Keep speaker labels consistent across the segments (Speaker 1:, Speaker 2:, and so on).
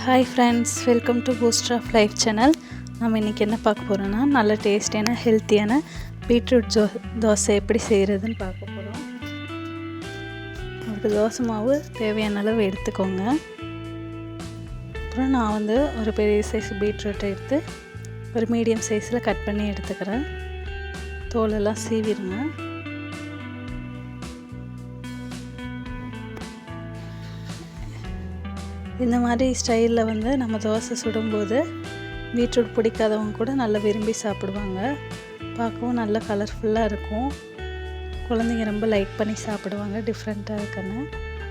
Speaker 1: Hi friends, welcome to booster of life channel. நம்ம இன்றைக்கி என்ன பார்க்க போகிறோன்னா, நல்ல டேஸ்டியான ஹெல்த்தியான பீட்ரூட் தோசை எப்படி செய்கிறதுன்னு பார்க்க போகிறோம். அதுக்கு தோசை மாவு தேவையான அளவு எடுத்துக்கோங்க. அப்புறம் நான் ஒரு பெரிய சைஸ் பீட்ரூட்டை எடுத்து ஒரு மீடியம் சைஸில் கட் பண்ணி எடுத்துக்கிறேன். தோலெல்லாம் சீவிடுங்க. இந்த மாதிரி ஸ்டைலில் நம்ம தோசை சுடும்போது பீட்ரூட் பிடிக்காதவங்க கூட நல்லா விரும்பி சாப்பிடுவாங்க. பார்க்கவும் நல்லா கலர்ஃபுல்லாக இருக்கும். குழந்தைங்க ரொம்ப லைக் பண்ணி சாப்பிடுவாங்க, டிஃப்ரெண்ட்டாக இருக்குன்னு.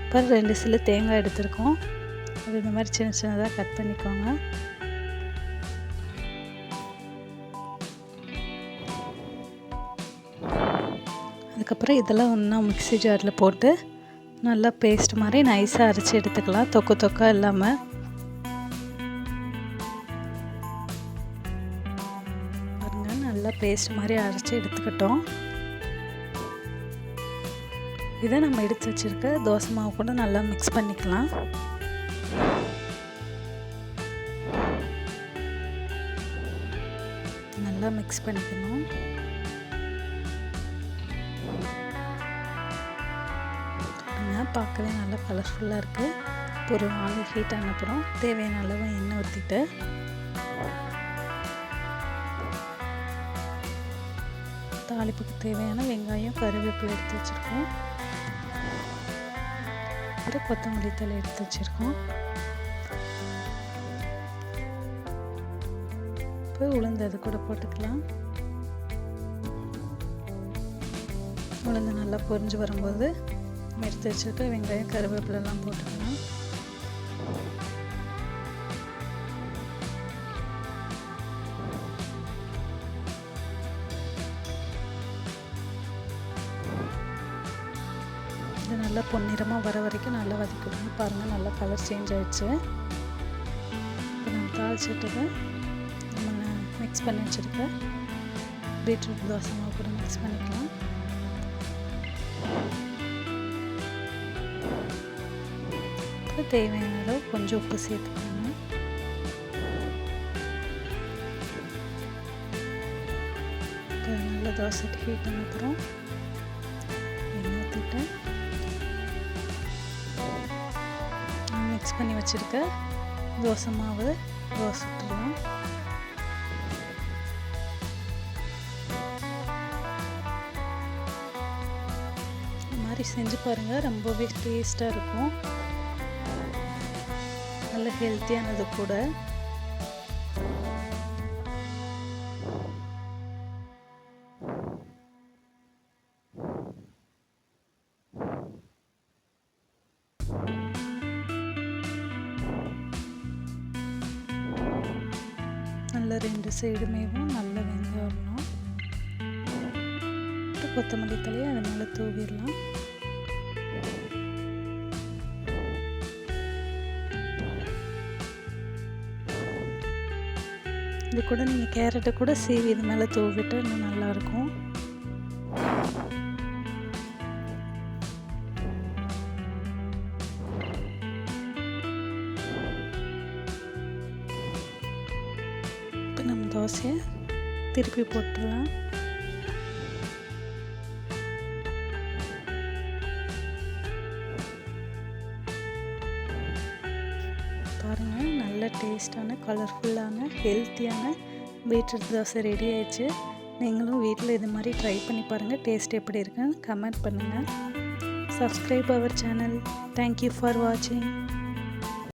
Speaker 1: அப்புறம் 2 சில்லு தேங்காய் எடுத்துருக்கோம். அது இந்த மாதிரி சின்ன சின்னதாக கட் பண்ணிக்கோங்க. அதுக்கப்புறம் இதெல்லாம் ஒன்றா மிக்ஸி ஜாரில் போட்டு நல்லா பேஸ்ட் மாதிரி நைஸாக அரைச்சி எடுத்துக்கலாம், தொக்கா இல்லாமல். பாருங்கள், நல்லா பேஸ்ட் மாதிரி அரைச்சி எடுத்துக்கிட்டோம். இதை நம்ம எடுத்து வச்சுருக்க தோசை மாவு கூட நல்லா மிக்ஸ் பண்ணிக்கலாம். நல்லா மிக்ஸ் பண்ணிக்கணும். பார்க்கவே நல்லா கலர்ஃபுல்லாக இருக்குது. ஒரு ஆயில் ஹீட் ஆன அப்புறம் தேவையான அளவு எண்ணெய் ஊற்றிட்டு தாளிப்புக்கு தேவையான வெங்காயம், கருவேப்பிலை எடுத்து வச்சுருக்கோம். அப்புறம் கொத்தமல்லி தழை எடுத்து வச்சுருக்கோம். இப்போ உளுந்து அது கூட போட்டுக்கலாம். உளுந்து நல்லா பொரிஞ்சு வரும்போது எடுத்து வச்சுருக்க வெங்காயம், கருவேப்பிலெல்லாம் போட்டுக்கலாம். இது நல்லா பொன்னிறமாக வர வரைக்கும் நல்லா வதக்கிடுங்க. பாருங்கள், நல்லா கலர் சேஞ்ச் ஆகிடுச்சு. இப்போ நம்ம தாளிச்சிட்டு நம்ம மிக்ஸ் பண்ணி வச்சுருக்க பீட்ரூட் தோசை மாவு கூட மிக்ஸ் பண்ணிக்கலாம். தேவையான அளவு கொஞ்சம் உப்பு சேர்த்துக்கணும். நல்ல தோசைக்கு ஹீட் ஆன அப்புறம் எண்ணெய் ஊற்றிட்டு மிக்ஸ் பண்ணி வச்சுருக்க தோசை மாவு தோசை ஊற்றலாம். இந்த மாதிரி செஞ்சு பாருங்கள், ரொம்பவே டேஸ்ட்டாக இருக்கும். நல்ல ஹெல்த்தியானது கூட. நல்ல 2 சைடுமேவும் நல்லா வெந்து வரணும். கொத்தமல்லி தழையை அது மேலே தூவிடலாம். இது கூட நீங்கள் கேரட்டை கூட சீவி இது மேலே தூவிட்டு இன்னும் நல்லாயிருக்கும். இப்போ நம்ம தோசையை திருப்பி போட்டுடலாம். பாருங்கள், நல்ல டேஸ்டான, கலர்ஃபுல்லான, ஹெல்த்தியான பீட்ரூட் தோசை ரெடி ஆயிடுச்சு. நீங்களும் வீட்டில் இது மாதிரி ட்ரை பண்ணி பாருங்கள். டேஸ்ட் எப்படி இருக்குன்னு கமெண்ட் பண்ணுங்கள். Subscribe our channel. Thank you for வாட்சிங்.